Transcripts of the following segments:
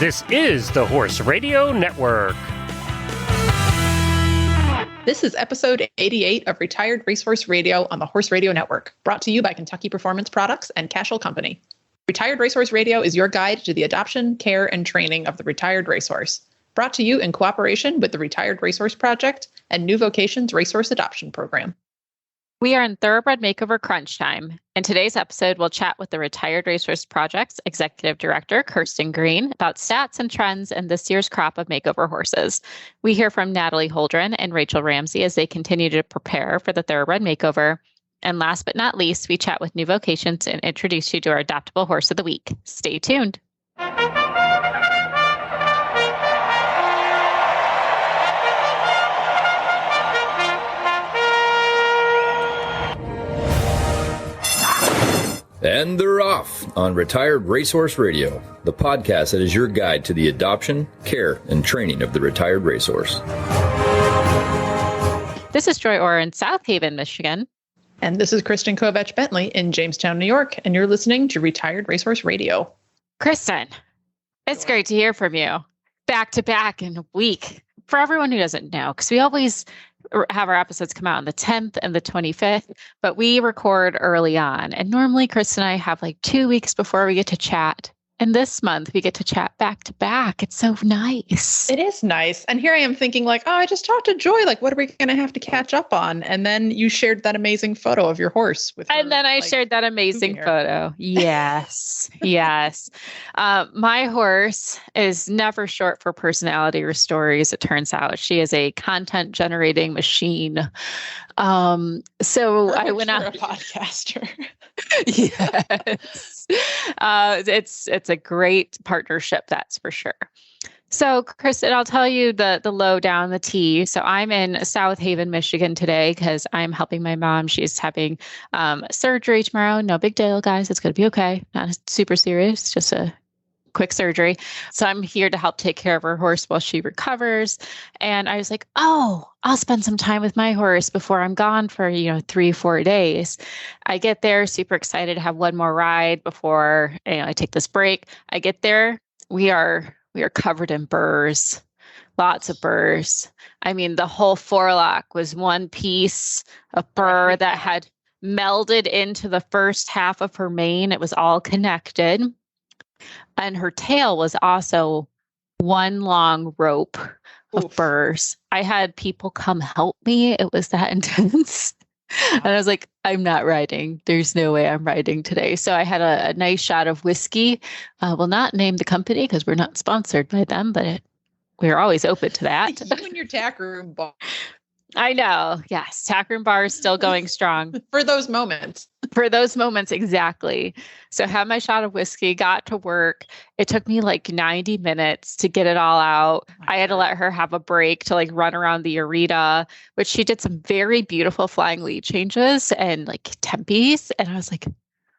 This is the Horse Radio Network. This is episode 88 of Retired Racehorse Radio on the Horse Radio Network, brought to you by Kentucky Performance Products and Cashel Company. Retired Racehorse Radio is your guide to the adoption, care, and training of the retired racehorse. Brought to you in cooperation with the Retired Racehorse Project and New Vocations Racehorse Adoption Program. We are in Thoroughbred Makeover crunch time. In today's episode, we'll chat with the Retired Racehorse Project's Executive Director, Kirsten Green, about stats and trends in this year's crop of makeover horses. We hear from Natalie Holdren and Rachael Ramsey as they continue to prepare for the Thoroughbred Makeover. And last but not least, we chat with New Vocations and introduce you to our adoptable horse of the week. Stay tuned. And they're off on Retired Racehorse Radio, the podcast that is your guide to the adoption, care, and training of the retired racehorse. This is Joy Orr in South Haven, Michigan. And this is Kristen Kovach Bentley in Jamestown, New York, and you're listening to Retired Racehorse Radio. Kristen, it's great to hear from you. Back to back in a week. For everyone who doesn't know, because we always have our episodes come out on the 10th and the 25th, but we record early on. And normally Chris and I have like 2 weeks before we get to chat. And this month we get to chat back to back. It's so nice. It is nice. And here I am thinking like, oh, I just talked to Joy. Like, what are we going to have to catch up on? And then you shared that amazing photo of your horse with her. And then I shared that amazing photo. Yes. Yes. My horse is never short for personality or stories. It turns out she is a content generating machine. So I went out. A podcaster. Yes. It's a great partnership, that's for sure. So, Kristen, I'll tell you the low down, the tea. So I'm in South Haven, Michigan today because I'm helping my mom. She's having surgery tomorrow. No big deal, guys. It's going to be okay. Not super serious, just a quick surgery. So I'm here to help take care of her horse while she recovers. And I was like, oh, I'll spend some time with my horse before I'm gone for, 3-4 days. I get there super excited to have one more ride before I take this break. I get there. We are covered in burrs, lots of burrs. I mean, the whole forelock was one piece of burr that had melded into the first half of her mane. It was all connected. And her tail was also one long rope of burrs. I had people come help me. It was that intense. And I was like, I'm not riding. There's no way I'm riding today. So I had a nice shot of whiskey. We'll not name the company because we're not sponsored by them, but we're always open to that. You and your tack room bar. I know. Yes. Tackroom bar is still going strong. For those moments. For those moments, exactly. So had my shot of whiskey, got to work. It took me like 90 minutes to get it all out. I had to let her have a break to like run around the arena, which she did some very beautiful flying lead changes and like tempies. And I was like,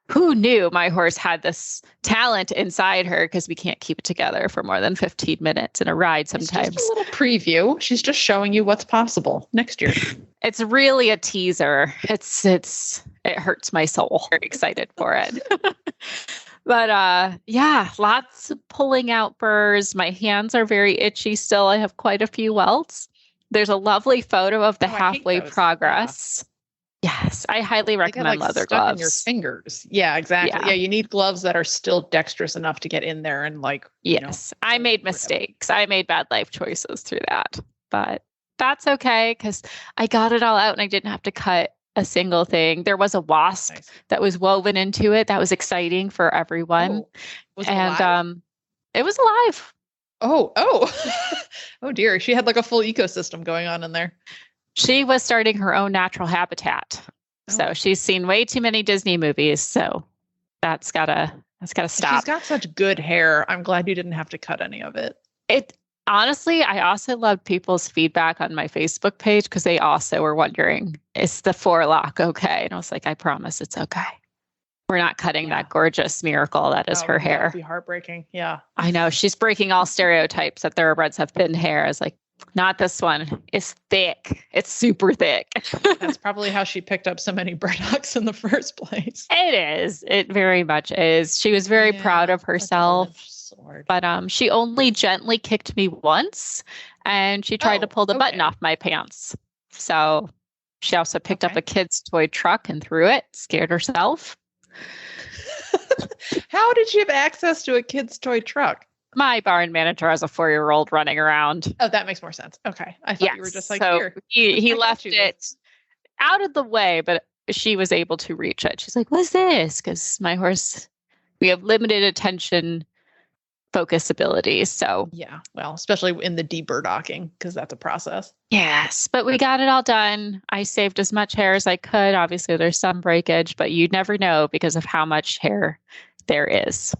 who knew my horse had this talent inside her? Because we can't keep it together for more than 15 minutes in a ride sometimes. It's just a little preview. She's just showing you what's possible next year. It's really a teaser. It hurts my soul. Very excited for it. But lots of pulling out burrs. My hands are very itchy still. I have quite a few welts. There's a lovely photo of the halfway progress. Yes, I highly recommend leather gloves. In your fingers. Yeah, exactly. Yeah, you need gloves that are still dexterous enough to get in there and Yes, I made mistakes. I made bad life choices through that, but that's okay because I got it all out and I didn't have to cut a single thing. There was a wasp that was woven into it. That was exciting for everyone. Was it alive? It was alive. Oh, oh dear. She had like a full ecosystem going on in there. She was starting her own natural habitat. So she's seen way too many Disney movies. So that's gotta stop. She's got such good hair. I'm glad you didn't have to cut any of it. Honestly, I also loved people's feedback on my Facebook page because they also were wondering, is the forelock okay? And I was like, I promise it's okay. We're not cutting that gorgeous miracle that is her hair. That would be heartbreaking. Yeah. I know. She's breaking all stereotypes that thoroughbreds have thin hair. It's like, not this one. It's thick. It's super thick. That's probably how she picked up so many burdocks in the first place. It is. It very much is. She was very proud of herself. Lord. But she only gently kicked me once, and she tried to pull the button off my pants. So she also picked up a kid's toy truck and threw it, scared herself. How did she have access to a kid's toy truck? My barn manager has a 4-year-old running around. Oh, that makes more sense. Okay. I thought you were just like, so here. He left it out of the way, but she was able to reach it. She's like, what's this? Because my horse, we have limited attention focus abilities. So yeah, well, especially in the deburdocking, because that's a process. Yes, but we got it all done. I saved as much hair as I could. Obviously, there's some breakage, but you'd never know because of how much hair there is.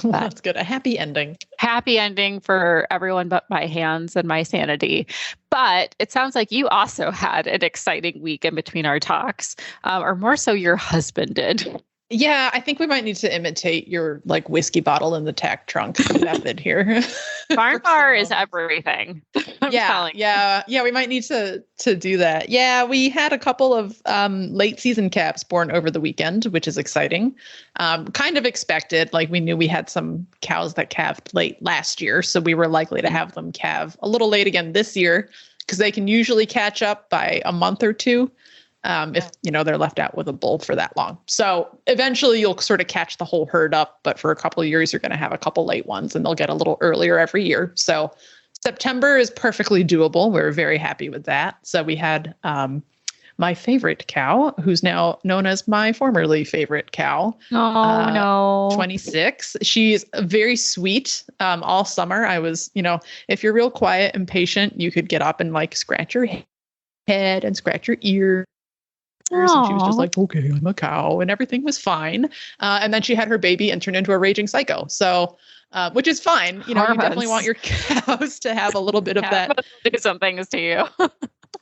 That's good. A happy ending. Happy ending for everyone but my hands and my sanity. But it sounds like you also had an exciting week in between our talks, or more so your husband did. Yeah, I think we might need to imitate your like whiskey bottle in the tack trunk method here. Barn bar is everything. Yeah. We might need to do that. Yeah, we had a couple of late season calves born over the weekend, which is exciting. Kind of expected. Like we knew we had some cows that calved late last year, so we were likely to have them calve a little late again this year because they can usually catch up by a month or two. If they're left out with a bull for that long. So eventually you'll sort of catch the whole herd up, but for a couple of years, you're going to have a couple late ones and they'll get a little earlier every year. So September is perfectly doable. We're very happy with that. So we had, my favorite cow, who's now known as my formerly favorite cow. Oh, no. 26. She's very sweet. All summer I was, if you're real quiet and patient, you could get up and like scratch your head and scratch your ear. And she was just like, okay, I'm a cow, and everything was fine. And then she had her baby and turned into a raging psycho. So, which is fine. You definitely want your cows to have a little bit of that. Do some things to you.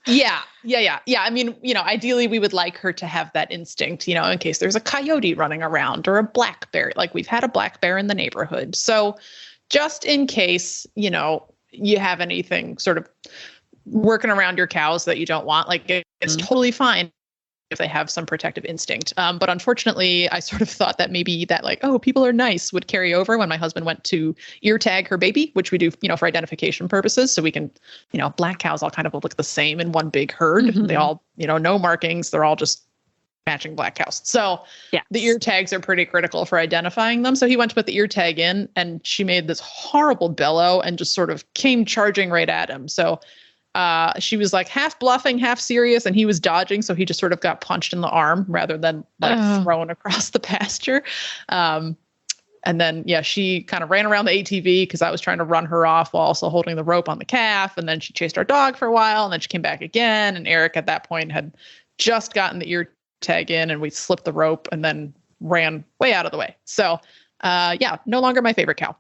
Yeah. I mean, ideally we would like her to have that instinct, in case there's a coyote running around or a black bear. Like we've had a black bear in the neighborhood. So just in case, you have anything sort of working around your cows that you don't want, like it's totally fine if they have some protective instinct. But unfortunately, I sort of thought that maybe that like, oh, people are nice would carry over when my husband went to ear tag her baby, which we do, for identification purposes. So we can, black cows all kind of look the same in one big herd. Mm-hmm. They all, no markings. They're all just matching black cows. So the ear tags are pretty critical for identifying them. So he went to put the ear tag in and she made this horrible bellow and just sort of came charging right at him. So she was like half bluffing, half serious, and he was dodging. So he just sort of got punched in the arm rather than like thrown across the pasture. And then, she kind of ran around the ATV because I was trying to run her off while also holding the rope on the calf. And then she chased our dog for a while and then she came back again. And Eric at that point had just gotten the ear tag in and we slipped the rope and then ran way out of the way. So, no longer my favorite cow.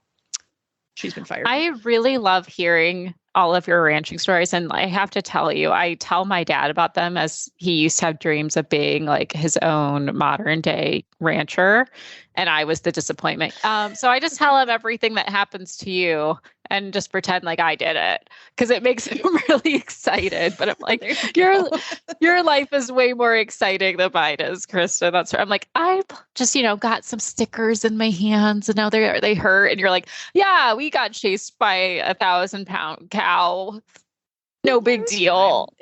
She's been fired. I really love hearing all of your ranching stories. And I have to tell you, I tell my dad about them as he used to have dreams of being like his own modern day rancher. And I was the disappointment. So I just tell him everything that happens to you and just pretend like I did it because it makes him really excited. But I'm like, your life is way more exciting than mine is, Kristen. That's right. I'm like, I just, got some stickers in my hands and now they hurt. And you're like, yeah, we got chased by a 1,000-pound cow. No big deal.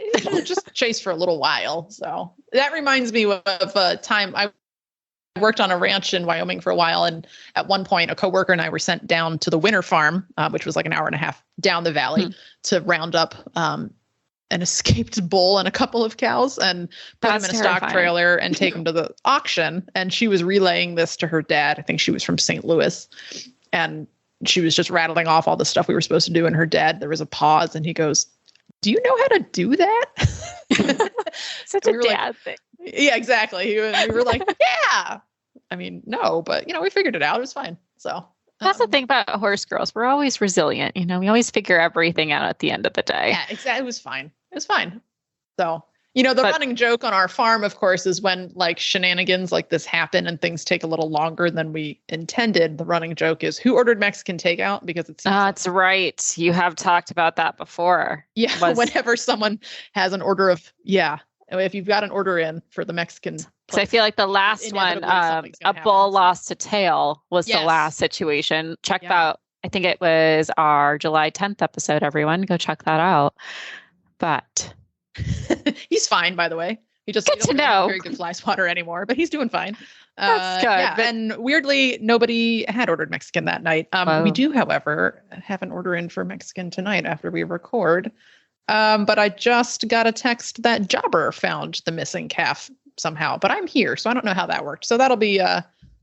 Just chased for a little while. So that reminds me of a time I worked on a ranch in Wyoming for a while. And at one point, a coworker and I were sent down to the winter farm, which was like an hour and a half down the valley to round up an escaped bull and a couple of cows and put them in a stock trailer and take them to the auction. And she was relaying this to her dad. I think she was from St. Louis. And she was just rattling off all the stuff we were supposed to do. And her dad, there was a pause and he goes, do you know how to do that? Such a dad thing. Yeah, exactly. We were like, yeah. I mean, no, but we figured it out. It was fine. So that's the thing about horse girls. We're always resilient. We always figure everything out at the end of the day. Yeah, exactly. It was fine. So, the running joke on our farm, of course, is when like shenanigans like this happen and things take a little longer than we intended. The running joke is who ordered Mexican takeout because it's. That's right. You have talked about that before. Yeah. Whenever someone has an order of, if you've got an order in for the Mexican place. So I feel like the last one, a bull lost a tail was the last situation. Check out, I think it was our July 10th episode, everyone. Go check that out. But he's fine, by the way. He just doesn't have very good fly swatter anymore, but he's doing fine. That's good. Yeah, and weirdly, nobody had ordered Mexican that night. We do, however, have an order in for Mexican tonight after we record. But I just got a text that Jobber found the missing calf somehow, but I'm here, so I don't know how that worked. So that'll be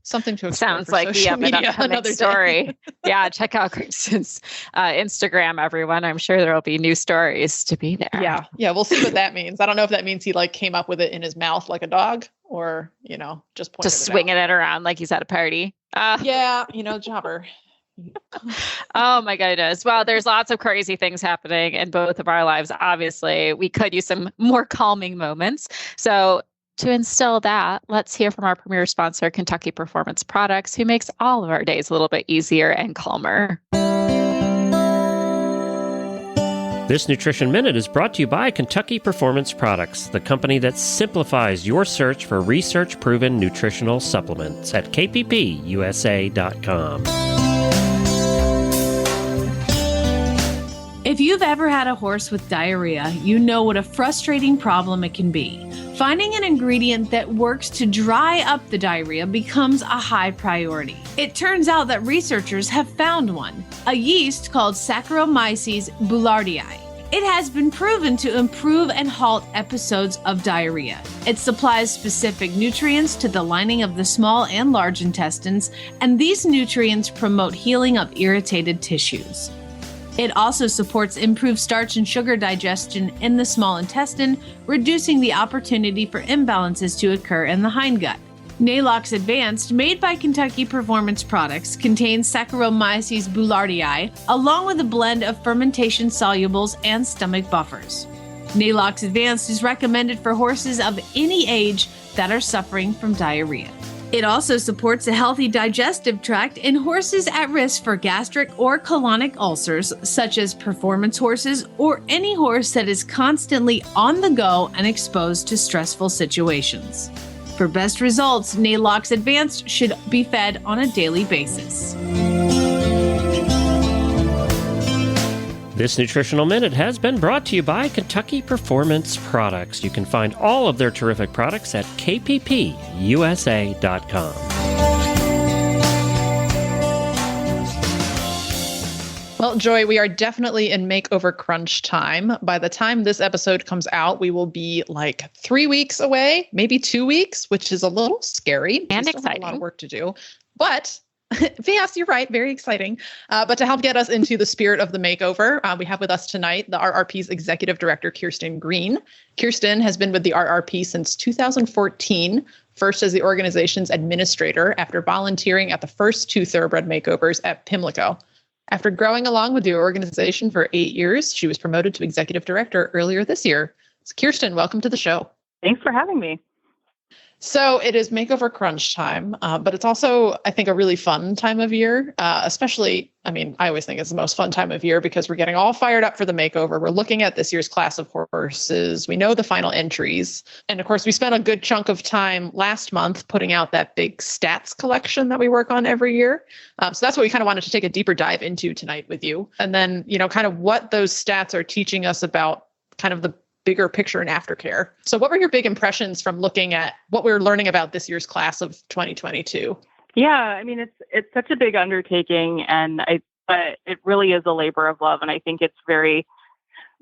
something to explore. Sounds like the upcoming story. Yeah, check out Kirsten's Instagram, everyone. I'm sure there will be new stories to be there. Yeah, we'll see what that means. I don't know if that means he came up with it in his mouth like a dog, or just swinging it around like he's at a party. Jobber. Oh my goodness. Well, there's lots of crazy things happening in both of our lives. Obviously, we could use some more calming moments. So to instill that, let's hear from our premier sponsor, Kentucky Performance Products, who makes all of our days a little bit easier and calmer. This Nutrition Minute is brought to you by Kentucky Performance Products, the company that simplifies your search for research-proven nutritional supplements at kppusa.com. If you've ever had a horse with diarrhea, you know what a frustrating problem it can be. Finding an ingredient that works to dry up the diarrhea becomes a high priority. It turns out that researchers have found one, a yeast called Saccharomyces boulardii. It has been proven to improve and halt episodes of diarrhea. It supplies specific nutrients to the lining of the small and large intestines, and these nutrients promote healing of irritated tissues. It also supports improved starch and sugar digestion in the small intestine, reducing the opportunity for imbalances to occur in the hindgut. Nalox Advanced, made by Kentucky Performance Products, contains Saccharomyces boulardii, along with a blend of fermentation solubles and stomach buffers. Nalox Advanced is recommended for horses of any age that are suffering from diarrhea. It also supports a healthy digestive tract in horses at risk for gastric or colonic ulcers, such as performance horses or any horse that is constantly on the go and exposed to stressful situations. For best results, Nalox Advanced should be fed on a daily basis. This Nutritional Minute has been brought to you by Kentucky Performance Products. You can find all of their terrific products at kppusa.com. Well, Joy, we are definitely in makeover crunch time. By the time this episode comes out, we will be like 3 weeks away, maybe 2 weeks, which is a little scary. And we still exciting. have a lot of work to do. But yes, you're right. Very exciting. But to help get us into the spirit of the makeover, we have with us tonight the RRP's Executive Director, Kirsten Green. Kirsten has been with the RRP since 2014, first as the organization's administrator after volunteering at the first 2 Thoroughbred Makeovers at Pimlico. After growing along with the organization for 8 years, she was promoted to Executive Director earlier this year. So Kirsten, welcome to the show. Thanks for having me. So it is makeover crunch time, but it's also, I think, a really fun time of year, especially, I always think it's the most fun time of year because we're getting all fired up for the makeover. We're looking at this year's class of horses. We know the final entries. And of course, we spent a good chunk of time last month putting out that big stats collection that we work on every year. So that's what we kind of wanted to take a deeper dive into tonight with you. And then, kind of what those stats are teaching us about kind of the bigger picture and aftercare. So what were your big impressions from looking at what we're learning about this year's class of 2022? Yeah, it's such a big undertaking, but it really is a labor of love. And I think it's very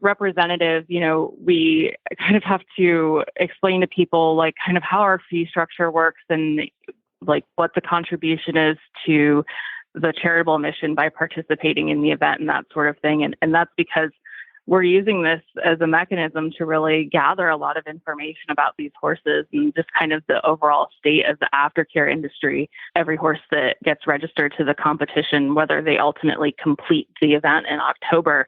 representative. We kind of have to explain to people like kind of how our fee structure works and like what the contribution is to the charitable mission by participating in the event and that sort of thing. And that's because we're using this as a mechanism to really gather a lot of information about these horses and just kind of the overall state of the aftercare industry. Every horse that gets registered to the competition, whether they ultimately complete the event in October,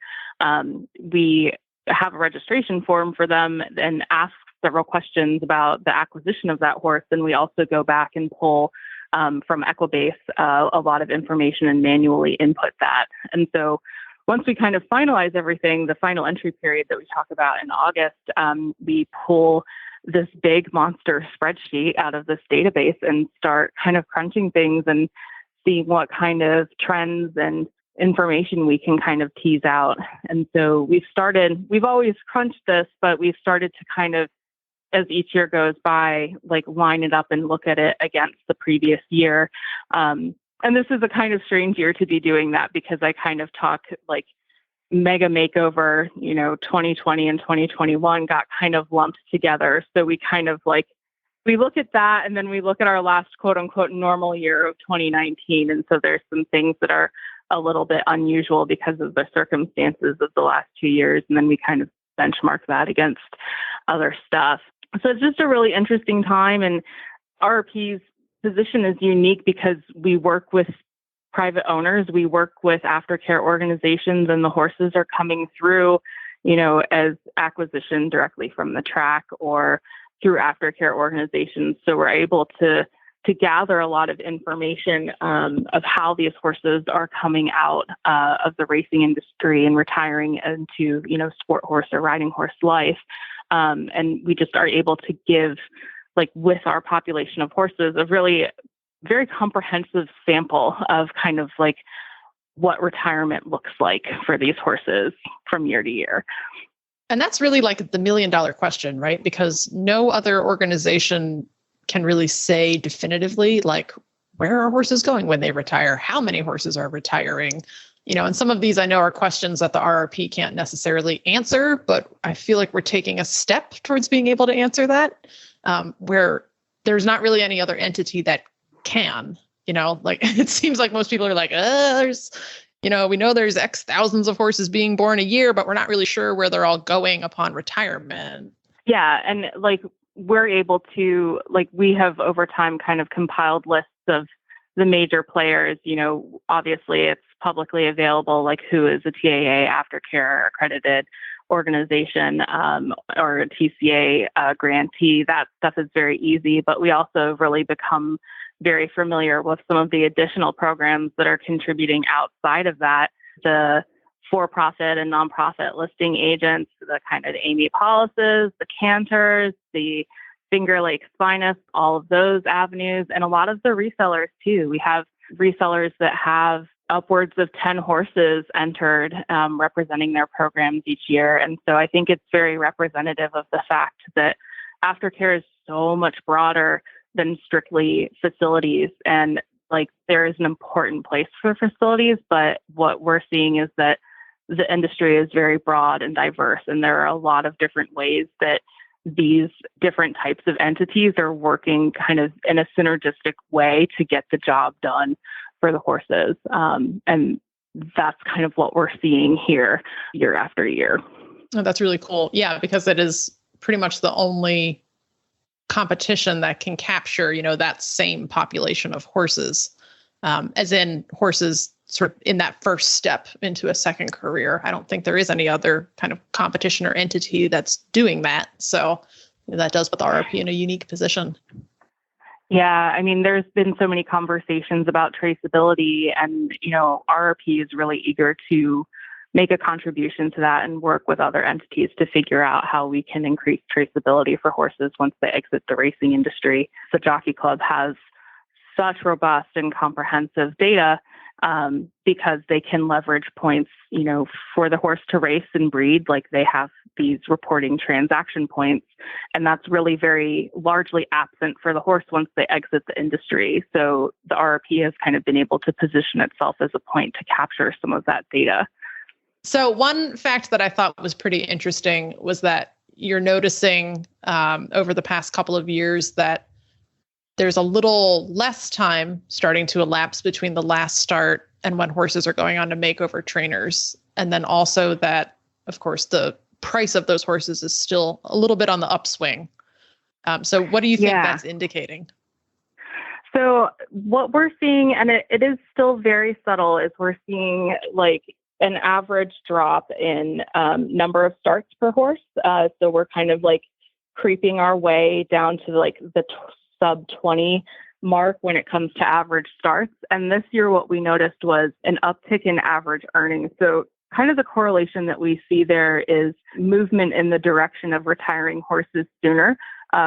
we have a registration form for them and ask several questions about the acquisition of that horse. And we also go back and pull from Equibase a lot of information and manually input that. And so once we kind of finalize everything, the final entry period that we talk about in August, we pull this big monster spreadsheet out of this database and start kind of crunching things and seeing what kind of trends and information we can kind of tease out. And so we've always crunched this, but we've started to kind of, as each year goes by, like line it up and look at it against the previous year. And this is a kind of strange year to be doing that, because I kind of talk like Mega Makeover, 2020 and 2021 got kind of lumped together. So we kind of like, we look at that and then we look at our last quote unquote normal year of 2019. And so there's some things that are a little bit unusual because of the circumstances of the last 2 years. And then we kind of benchmark that against other stuff. So it's just a really interesting time. And RRP's position is unique because we work with private owners, we work with aftercare organizations, and the horses are coming through, as acquisition directly from the track or through aftercare organizations. So we're able to gather a lot of information of how these horses are coming out of the racing industry and retiring into, sport horse or riding horse life. And we just are able to give, like with our population of horses, a really very comprehensive sample of kind of like what retirement looks like for these horses from year to year. And that's really like the $1 million question, right? Because no other organization can really say definitively, like, where are horses going when they retire? How many horses are retiring? And some of these I know are questions that the RRP can't necessarily answer, but I feel like we're taking a step towards being able to answer that, where there's not really any other entity that can, like it seems like most people are like, there's, we know there's X thousands of horses being born a year, but we're not really sure where they're all going upon retirement. Yeah. And like, we're able to, like, we have over time kind of compiled lists of the major players. Obviously it's publicly available, like who is a TAA aftercare accredited organization or a TCA grantee. That stuff is very easy, but we also really become very familiar with some of the additional programs that are contributing outside of that. The for-profit and nonprofit listing agents, the kind of Amy Pauluses, the Cantors, the Finger Lakes Finest, all of those avenues, and a lot of the resellers too. We have resellers that have upwards of 10 horses entered representing their programs each year. And so I think it's very representative of the fact that aftercare is so much broader than strictly facilities. And like, there is an important place for facilities, but what we're seeing is that the industry is very broad and diverse, and there are a lot of different ways that these different types of entities are working kind of in a synergistic way to get the job done for the horses. And that's kind of what we're seeing here year after year. Oh, that's really cool. Yeah, because it is pretty much the only competition that can capture, that same population of horses, as in horses sort of in that first step into a second career. I don't think there is any other kind of competition or entity that's doing that. So that does put the RRP in a unique position. Yeah, I mean, there's been so many conversations about traceability, and, RRP is really eager to make a contribution to that and work with other entities to figure out how we can increase traceability for horses once they exit the racing industry. The Jockey Club has such robust and comprehensive data because they can leverage points, for the horse to race and breed. Like, they have these reporting transaction points, and that's really very largely absent for the horse once they exit the industry. So the RRP has kind of been able to position itself as a point to capture some of that data. So one fact that I thought was pretty interesting was that you're noticing over the past couple of years that there's a little less time starting to elapse between the last start and when horses are going on to makeover trainers. And then also that, of course, the price of those horses is still a little bit on the upswing. So what do you think that's indicating? So what we're seeing, and it is still very subtle, is we're seeing like an average drop in number of starts per horse. So we're kind of like creeping our way down to like the sub 20 mark when it comes to average starts. And this year, what we noticed was an uptick in average earnings. So kind of the correlation that we see there is movement in the direction of retiring horses sooner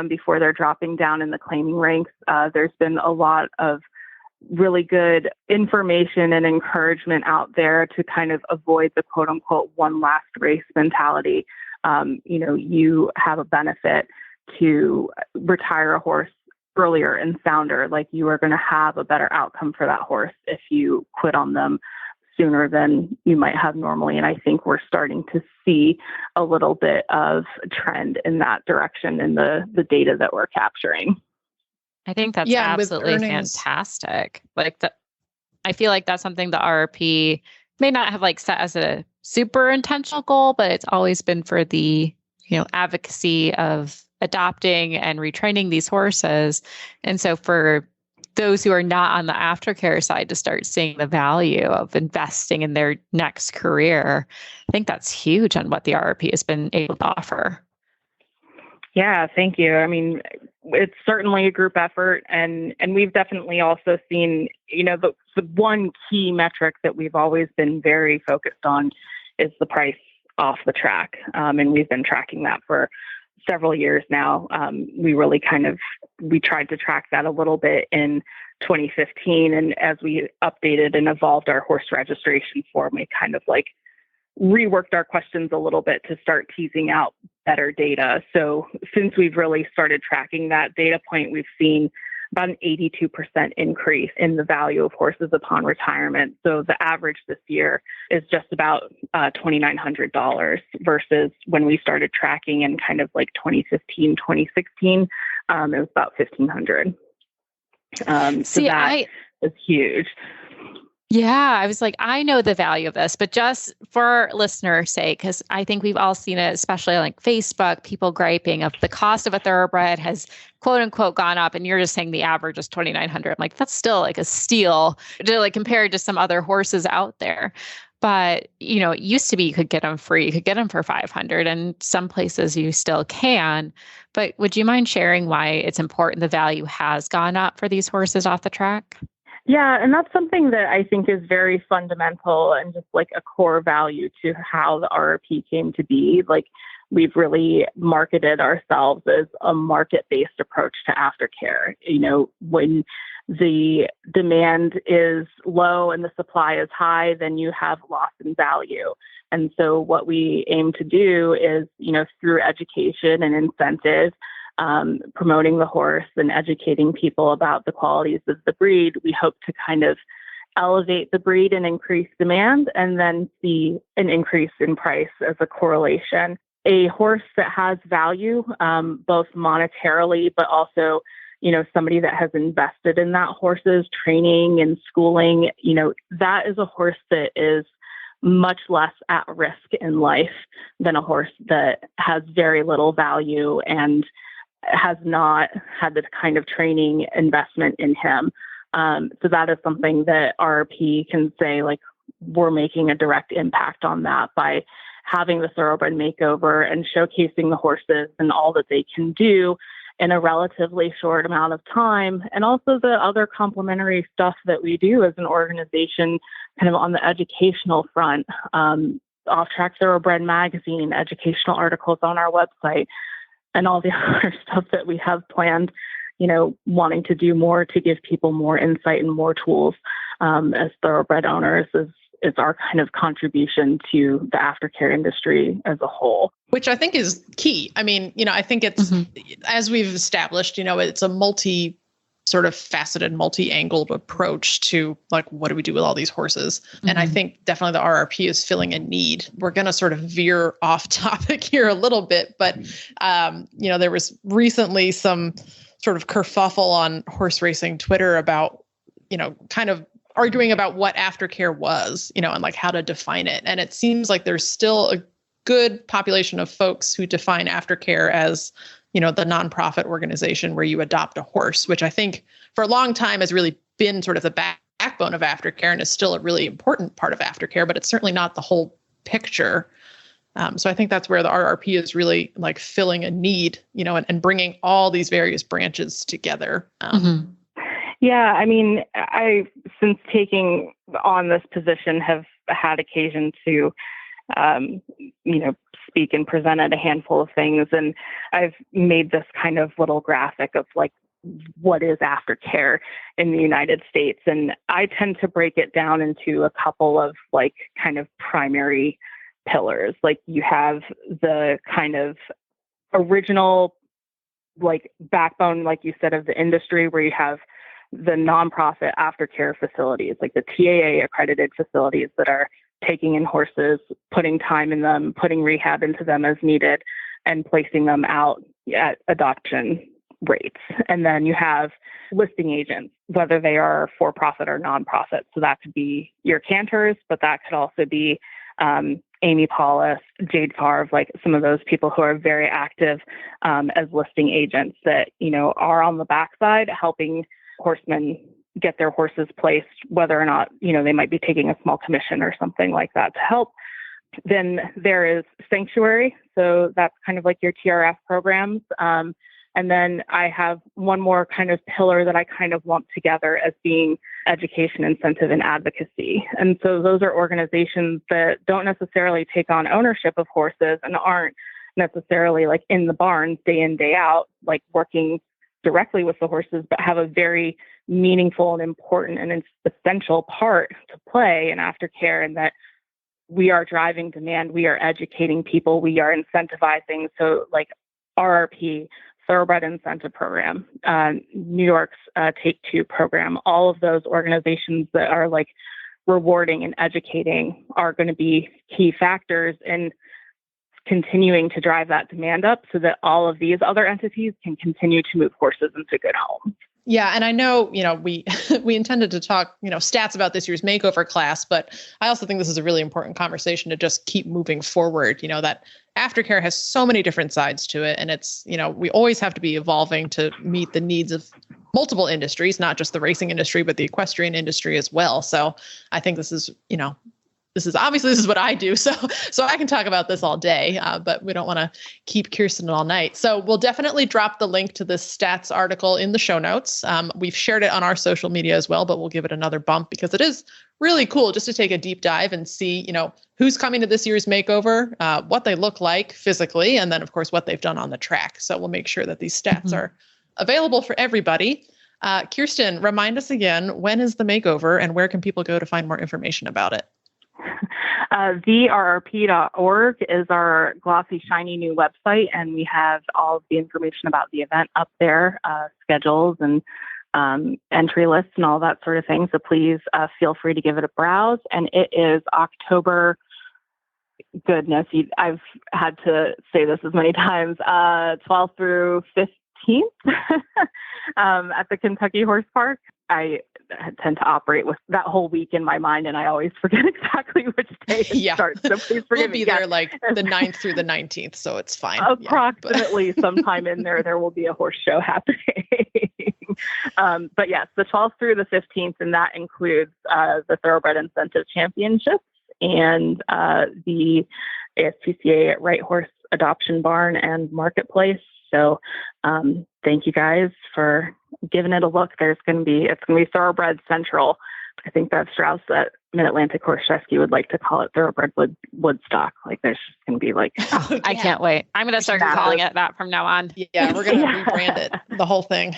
before they're dropping down in the claiming ranks. There's been a lot of really good information and encouragement out there to kind of avoid the quote unquote one last race mentality. You have a benefit to retire a horse earlier and sounder, like you are going to have a better outcome for that horse if you quit on them sooner than you might have normally. And I think we're starting to see a little bit of trend in that direction in the data that we're capturing. I think that's absolutely fantastic. I feel like that's something the RRP may not have set as a super intentional goal, but it's always been for the, advocacy of adopting and retraining these horses. And so for those who are not on the aftercare side to start seeing the value of investing in their next career, I think that's huge on what the RRP has been able to offer. Yeah, thank you. I mean, it's certainly a group effort, and we've definitely also seen, the one key metric that we've always been very focused on is the price off the track. And we've been tracking that for several years now. We tried to track that a little bit in 2015. And as we updated and evolved our horse registration form, we kind of reworked our questions a little bit to start teasing out better data. So since we've really started tracking that data point, we've seen about an 82% increase in the value of horses upon retirement. So the average this year is just about $2,900 versus when we started tracking in kind of 2015, 2016, it was about $1,500. That is huge. Yeah, I was I know the value of this, but just for listeners' sake, because I think we've all seen it, especially on Facebook, people griping of the cost of a thoroughbred has quote unquote gone up, and you're just saying the average is $2,900. I'm that's still a steal compared to some other horses out there. But, it used to be you could get them free, you could get them for $500, and some places you still can. But would you mind sharing why it's important the value has gone up for these horses off the track? Yeah, and that's something that I think is very fundamental and just a core value to how the RRP came to be. We've really marketed ourselves as a market-based approach to aftercare. When the demand is low and the supply is high, then you have loss in value. And so what we aim to do is, through education and incentives, promoting the horse and educating people about the qualities of the breed, we hope to kind of elevate the breed and increase demand, and then see an increase in price as a correlation. A horse that has value, both monetarily, but also, somebody that has invested in that horse's training and schooling, that is a horse that is much less at risk in life than a horse that has very little value and has not had this kind of training investment in him. So that is something that RRP can say, we're making a direct impact on that by having the Thoroughbred Makeover and showcasing the horses and all that they can do in a relatively short amount of time. And also the other complementary stuff that we do as an organization, kind of on the educational front, Off Track Thoroughbred magazine, educational articles on our website, and all the other stuff that we have planned, wanting to do more to give people more insight and more tools as thoroughbred owners is our kind of contribution to the aftercare industry as a whole. Which I think is key. I mean, I think it's, as we've established, it's a sort of faceted, multi-angled approach to what do we do with all these horses? And I think definitely the RRP is filling a need. We're going to sort of veer off topic here a little bit, but, there was recently some sort of kerfuffle on horse racing Twitter about, kind of arguing about what aftercare was, and how to define it. And it seems like there's still a good population of folks who define aftercare as, the nonprofit organization where you adopt a horse, which I think for a long time has really been sort of the backbone of aftercare and is still a really important part of aftercare, but it's certainly not the whole picture. So I think that's where the RRP is really filling a need, and bringing all these various branches together. Yeah, I mean, I, since taking on this position, have had occasion to speak and present at a handful of things. And I've made this kind of little graphic of like, what is aftercare in the United States. And I tend to break it down into a couple of like kind of primary pillars. Like you have the kind of original like backbone, like you said, of the industry, where you have the nonprofit aftercare facilities, like the TAA accredited facilities that are taking in horses, putting time in them, putting rehab into them as needed, and placing them out at adoption rates. And then you have listing agents, whether they are for-profit or nonprofit. So that could be your Cantors, but that could also be Amy Paulus, Jade Favre, like some of those people who are very active as listing agents that, are on the backside helping horsemen get their horses placed, whether or not, they might be taking a small commission or something like that to help. Then there is Sanctuary. So that's kind of like your TRF programs. And then I have one more kind of pillar that I kind of lump together as being education, incentive, and advocacy. And so those are organizations that don't necessarily take on ownership of horses and aren't necessarily like in the barns day in, day out, like working directly with the horses, but have a very meaningful and important and essential part to play in aftercare, and that we are driving demand, we are educating people, we are incentivizing. So like RRP, Thoroughbred Incentive Program, New York's Take Two program, all of those organizations that are like rewarding and educating are going to be key factors in continuing to drive that demand up so that all of these other entities can continue to move horses into good homes. Yeah. And I know, we intended to talk, stats about this year's makeover class, but I also think this is a really important conversation to just keep moving forward. That aftercare has so many different sides to it. And it's, we always have to be evolving to meet the needs of multiple industries, not just the racing industry, but the equestrian industry as well. So I think this is, this is what I do. So I can talk about this all day, but we don't want to keep Kirsten all night. So we'll definitely drop the link to this stats article in the show notes. We've shared it on our social media as well, but we'll give it another bump because it is really cool just to take a deep dive and see, who's coming to this year's makeover, what they look like physically, and then of course what they've done on the track. So we'll make sure that these stats are available for everybody. Kirsten, remind us again, when is the makeover and where can people go to find more information about it? TheRRP.org is our glossy, shiny new website, and we have all of the information about the event up there, schedules and entry lists and all that sort of thing. So please feel free to give it a browse. And it is October, goodness, I've had to say this as many times, 12th through 15th at the Kentucky Horse Park. I tend to operate with that whole week in my mind, and I always forget exactly which day it starts. So please forgive me. We'll be there like the 9th through the 19th, so it's fine. Approximately sometime in there will be a horse show happening. But yes, the 12th through the 15th, and that includes the Thoroughbred Incentive Championships and the ASPCA at Right Horse Adoption Barn and Marketplace. So thank you guys for giving it a look. It's going to be Thoroughbred Central. I think that Strauss at Mid-Atlantic Horse Rescue would like to call it Thoroughbred Woodstock. Like there's just going to be like, I can't wait. I'm going to start calling it that from now on. Yeah, we're going to rebrand it, the whole thing.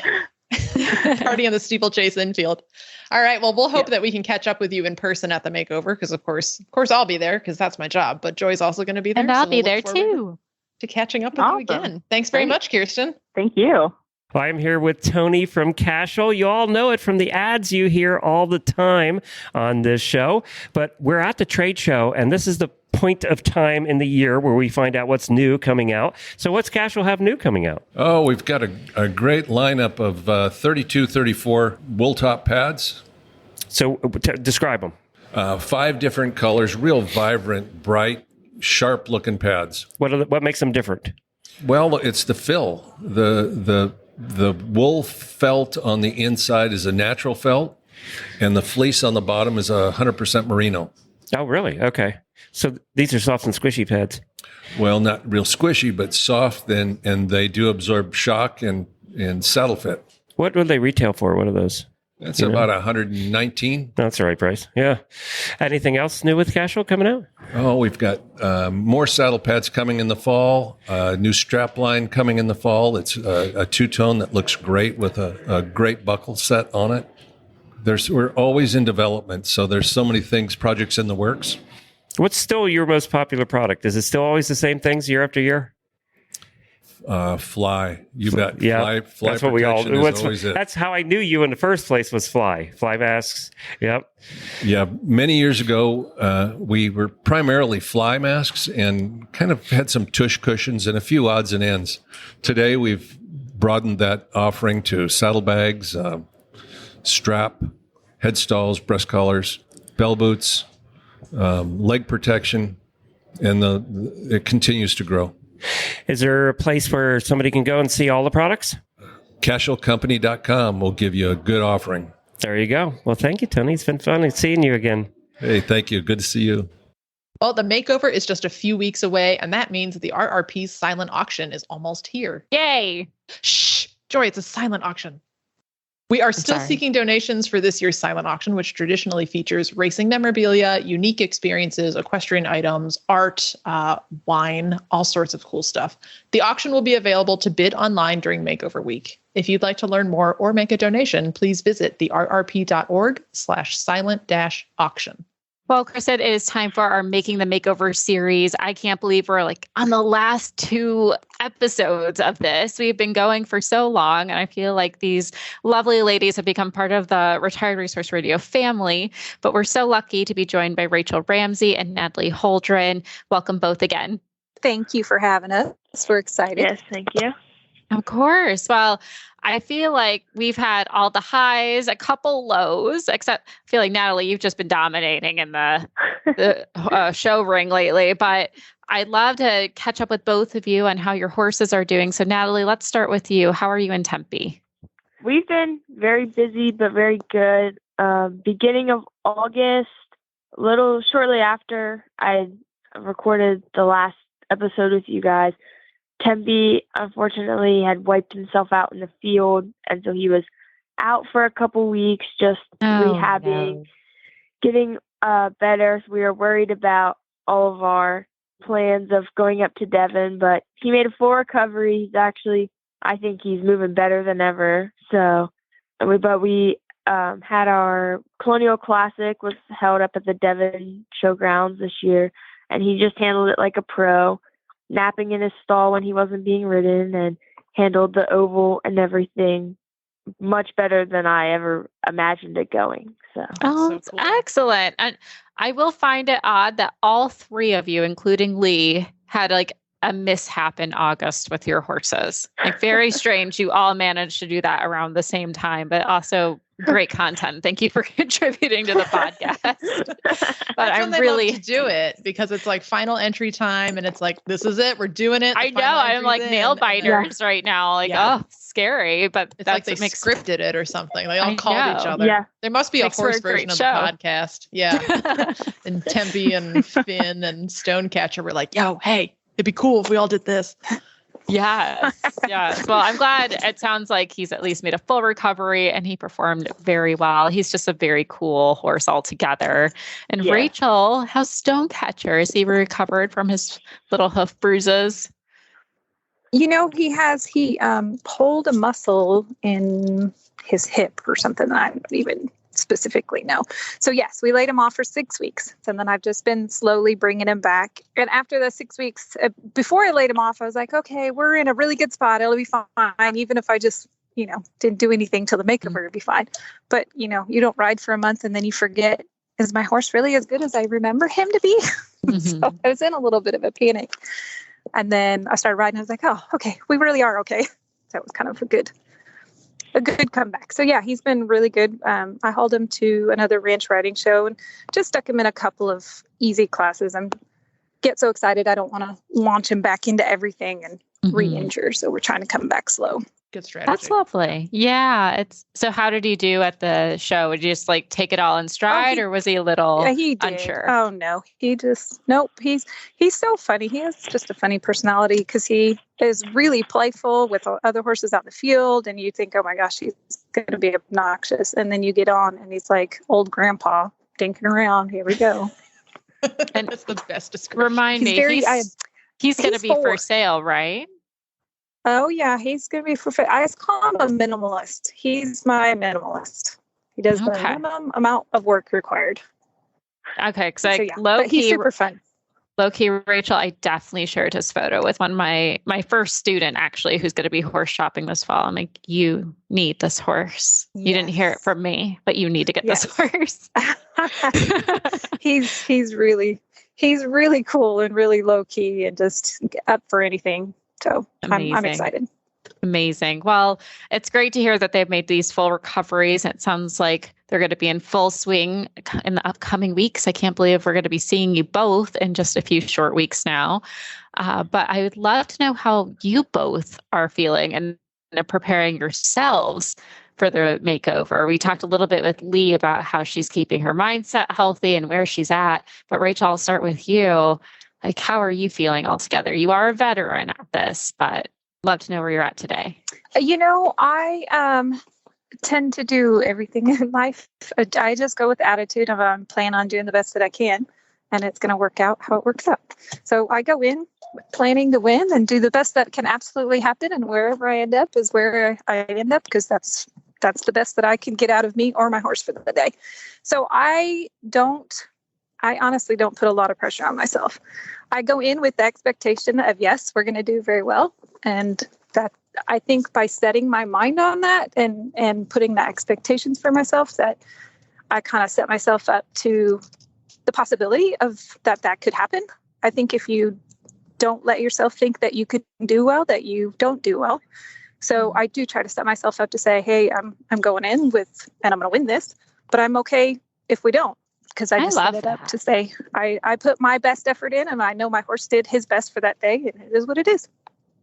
Party in the steeplechase infield. All right. Well, we'll hope that we can catch up with you in person at the makeover because of course I'll be there because that's my job. But Joy's also going to be there. And I'll be there too. To catching up with you again. Thanks very much, Kirsten. Thank you. Well, I'm here with Tony from Cashel. You all know it from the ads you hear all the time on this show, but we're at the trade show, and this is the point of time in the year where we find out what's new coming out. So what's Cashel have new coming out? Oh, we've got a great lineup of 32, 34 wool top pads. So describe them. 5 different colors, real vibrant, bright, sharp-looking pads. What makes them different? Well, it's the fill. The wool felt on the inside is a natural felt, and the fleece on the bottom is 100% merino. Oh, really? Okay. So these are soft and squishy pads. Well, not real squishy, but soft, and they do absorb shock and saddle fit. What would they retail for? What are those? That's about 119. That's the right price. Yeah. Anything else new with Casual coming out? Oh, we've got more saddle pads coming in the fall, new strap line coming in the fall. It's a two-tone that looks great with a great buckle set on it. We're always in development, so there's so many things, projects in the works. What's still your most popular product? Is it still always the same things year after year? Fly. You bet. Yeah, Fly that's what we all do. it. That's how I knew you in the first place was fly masks. Yep. Yeah. Many years ago, we were primarily fly masks and kind of had some tush cushions and a few odds and ends. Today, we've broadened that offering to saddlebags, strap, head stalls, breast collars, bell boots, leg protection, and it continues to grow. Is there a place where somebody can go and see all the products? CasualCompany.com will give you a good offering. There you go. Well, thank you, Tony. It's been fun seeing you again. Hey, thank you. Good to see you. Well, the makeover is just a few weeks away, and that means that the RRP's silent auction is almost here. Yay! Shh! Joy, it's a silent auction. We are still seeking donations for this year's silent auction, which traditionally features racing memorabilia, unique experiences, equestrian items, art, wine, all sorts of cool stuff. The auction will be available to bid online during Makeover Week. If you'd like to learn more or make a donation, please visit the rrp.org/silent-auction. Well, Kristen, it is time for our Making the Makeover series. I can't believe we're on the last 2 episodes of this. We've been going for so long, and I feel like these lovely ladies have become part of the Retired Racehorse Radio family. But we're so lucky to be joined by Rachael Ramsey and Natalie Holdren. Welcome both again. Thank you for having us. We're excited. Yes, thank you. Of course. Well, I feel like we've had all the highs, a couple lows, except I feel like, Natalie, you've just been dominating in the show ring lately. But I'd love to catch up with both of you on how your horses are doing. So, Natalie, let's start with you. How are you in Tempe? We've been very busy, but very good. Beginning of August, a little shortly after I recorded the last episode with you guys, Tempe, unfortunately, had wiped himself out in the field, and so he was out for a couple weeks, just rehabbing, getting better. So we were worried about all of our plans of going up to Devon, but he made a full recovery. He's actually, I think he's moving better than ever. So, we had our Colonial Classic was held up at the Devon Showgrounds this year, and he just handled it like a pro, napping in his stall when he wasn't being ridden, and handled the oval and everything much better than I ever imagined it going. So, that's cool. Excellent. And I will find it odd that all 3 of you, including Lee, had a mishap in August with your horses. Very strange. You all managed to do that around the same time, but also great content. Thank you for contributing to the podcast. But I'm really love to do it because it's final entry time, and it's this is it. We're doing it. I know. I'm nail biters right now. Oh, scary. But it's they scripted it or something. They all called each other. Yeah. There must be a horse version of the podcast. Yeah. And Tempe and Finn and Stonecatcher were yo, hey, it'd be cool if we all did this. Yes. Well, I'm glad it sounds like he's at least made a full recovery and he performed very well. He's just a very cool horse altogether. And Raechel, how's Stonecatcher? Is he recovered from his little hoof bruises? He pulled a muscle in his hip or something. I don't even specifically know. So yes, we laid him off for 6 weeks. And then I've just been slowly bringing him back. And after the 6 weeks, before I laid him off, I was like, okay, we're in a really good spot. It'll be fine. Even if I just, didn't do anything till the makeover, it'll be fine. But, you don't ride for a month and then you forget, is my horse really as good as I remember him to be? So I was in a little bit of a panic. And then I started riding. I was like, oh, okay, we really are okay. That was kind of a good comeback. So yeah, he's been really good. I hauled him to another ranch riding show and just stuck him in a couple of easy classes. I get so excited. I don't want to launch him back into everything and re-injure. So we're trying to come back slow. Good strategy. That's lovely. Yeah. So how did he do at the show? Would you just like take it all in stride, or was he a little he did. unsure? Oh no, nope. He's so funny. He has just a funny personality because he is really playful with other horses out in the field, and you think, oh my gosh, he's going to be obnoxious, and then you get on, and he's like old grandpa dinking around. Here we go. And that's the best description. Remind me, he's going to be 4. for sale, right? Oh yeah, he's going to be for. I just call him a minimalist. He's my minimalist. He does the minimum amount of work required. Okay, because low key, he's super fun. Low key, Rachael, I definitely shared his photo with my first student, actually, who's going to be horse shopping this fall. I'm like, you need this horse. Yes. You didn't hear it from me, but you need to get this horse. he's really cool and really low key and just up for anything. So I'm excited. Amazing. Well, it's great to hear that they've made these full recoveries. It sounds like they're going to be in full swing in the upcoming weeks. I can't believe we're going to be seeing you both in just a few short weeks now. But I would love to know how you both are feeling and preparing yourselves for the makeover. We talked a little bit with Lee about how she's keeping her mindset healthy and where she's at. But Rachael, I'll start with you. Like, how are you feeling altogether? You are a veteran at this, but love to know where you're at today. I tend to do everything in life. I just go with the attitude of I'm planning on doing the best that I can, and it's going to work out how it works out. So I go in planning to win and do the best that can absolutely happen, and wherever I end up is where I end up, because that's the best that I can get out of me or my horse for the day. So I honestly don't put a lot of pressure on myself. I go in with the expectation of, yes, we're going to do very well. And that, I think, by setting my mind on that and putting the expectations for myself, that I kind of set myself up to the possibility of that could happen. I think if you don't let yourself think that you could do well, that you don't do well. So I do try to set myself up to say, hey, I'm going in with, and I'm going to win this, but I'm okay if we don't. Because I just set it up to say, I put my best effort in, and I know my horse did his best for that day, and it is what it is.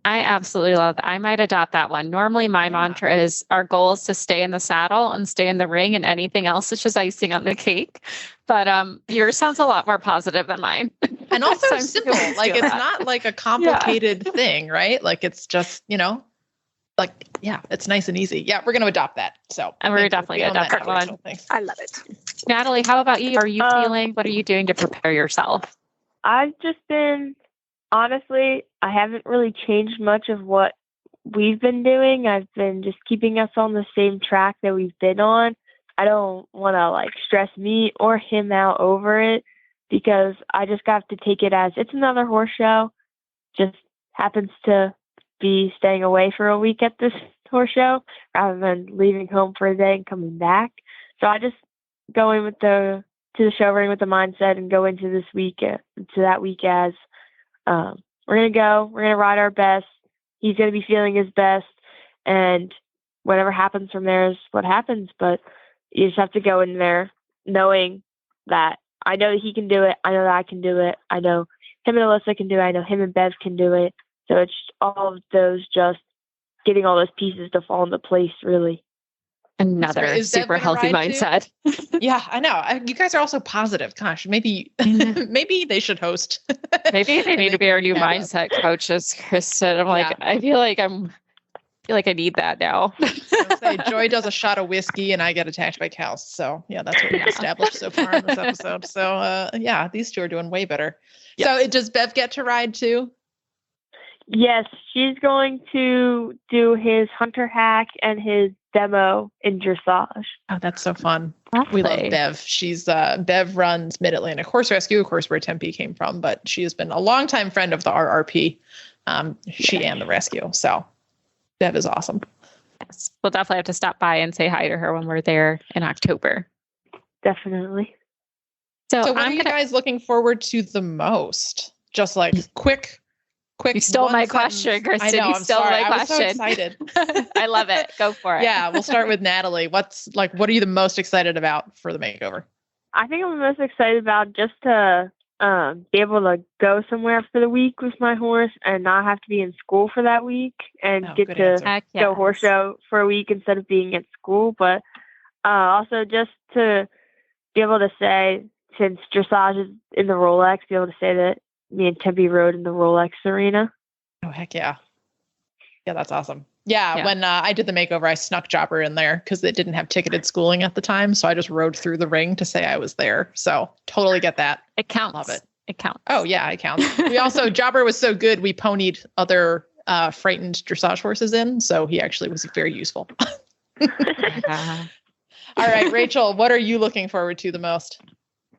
I absolutely love that. I might adopt that one. Normally, my mantra is our goal is to stay in the saddle and stay in the ring, and anything else is just icing on the cake. But yours sounds a lot more positive than mine. And also simple. Like, it's not like a complicated thing, right? Like, it's just, it's nice and easy. Yeah, we're going to adopt that. So, and we're definitely going to adopt that one. I love it. Natalie, how about you? Are you feeling? What are you doing to prepare yourself? I've just been, honestly, I haven't really changed much of what we've been doing. I've been just keeping us on the same track that we've been on. I don't want to stress me or him out over it, because I just got to take it as it's another horse show. Just happens to be staying away for a week at this horse show rather than leaving home for a day and coming back. So I just go in to the show ring with the mindset and go into that week as we're going to ride our best. He's going to be feeling his best, and whatever happens from there is what happens. But you just have to go in there knowing that I know that he can do it. I know that I can do it. I know him and Alyssa can do it. I know him and Bev can do it. So it's all of those, just getting all those pieces to fall into place, really. Another super healthy mindset. Yeah, I know. You guys are also positive. Gosh, maybe they should host. Maybe they need to be our new mindset coaches, Kristen. I feel like I need that now. Joy does a shot of whiskey and I get attacked by cows. So yeah, that's what we've established so far in this episode. So these two are doing way better. Yeah. So does Bev get to ride too? Yes, she's going to do his hunter hack and his demo in dressage. Oh, that's so fun. We love Bev. She's Bev runs Mid-Atlantic Horse Rescue, of course, where Tempe came from, but she has been a longtime friend of the RRP, she and the rescue. So Bev is awesome. Yes. We'll definitely have to stop by and say hi to her when we're there in October. Definitely. So what are you guys looking forward to the most? Just quick. You stole my question, Kristen. I know, you stole my question. I was so excited. I love it. Go for it. Yeah, we'll start with Natalie. What are you the most excited about for the makeover? I think I'm most excited about just to be able to go somewhere for the week with my horse and not have to be in school for that week and get to go horse show for a week instead of being at school. But also just to be able to say, since dressage is in the Rolex, be able to say that me and Tempe rode in the Rolex arena. Oh, heck yeah. Yeah, that's awesome. Yeah, when I did the makeover, I snuck Jobber in there because it didn't have ticketed schooling at the time. So I just rode through the ring to say I was there. So totally get that. It counts. Love it. It counts. Oh, yeah, it counts. We also, Jobber was so good, we ponied other frightened dressage horses in. So he actually was very useful. All right, Rachael, what are you looking forward to the most?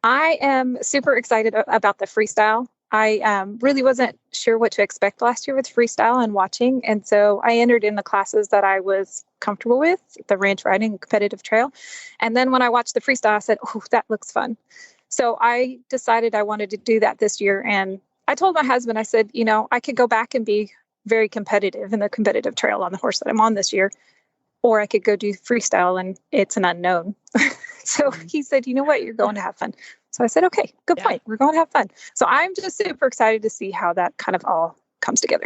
I am super excited about the freestyle. I really wasn't sure what to expect last year with freestyle and watching. And so I entered in the classes that I was comfortable with, the ranch riding, competitive trail. And then when I watched the freestyle, I said, oh, that looks fun. So I decided I wanted to do that this year. And I told my husband, I said, you know, I could go back and be very competitive in the competitive trail on the horse that I'm on this year, or I could go do freestyle and it's an unknown. So he said, you know what, you're going to have fun. So I said, okay, good point. We're going to have fun. So I'm just super excited to see how that kind of all comes together.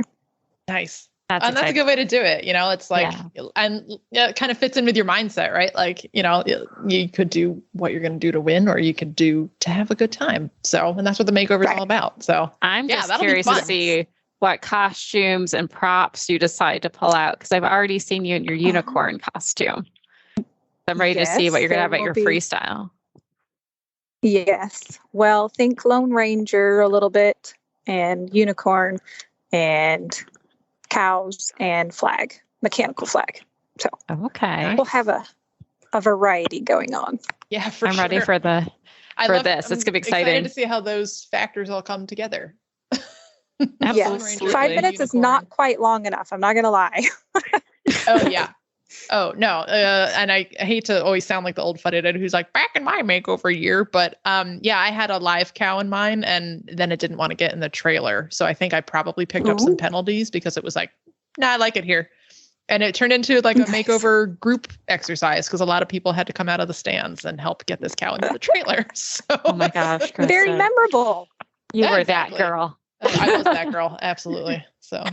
Nice. That's a good way to do it. You know, it's like, and it kind of fits in with your mindset, right? Like, you know, you could do what you're going to do to win, or you could do to have a good time. So, and that's what the makeover is all about. So I'm just curious to see what costumes and props you decide to pull out, because I've already seen you in your unicorn costume. I'm ready to see what you're going to have at your freestyle. Yes. Well, think Lone Ranger a little bit, and unicorn, and cows, and flag, mechanical flag. So we'll have a variety going on. Yeah, I'm ready for this. It's going to be exciting. Excited to see how those factors all come together. Yes. 5 minutes is not quite long enough. I'm not going to lie. Oh, yeah. Oh, no. And I hate to always sound like the old fuddy-duddy who's like, back in my makeover year. But I had a live cow in mine, and then it didn't want to get in the trailer. So I think I probably picked up some penalties because it was like, I like it here. And it turned into like a makeover group exercise because a lot of people had to come out of the stands and help get this cow into the trailer. So, oh my gosh. Kristen. Very memorable. You were that girl. I was that girl. Absolutely. So,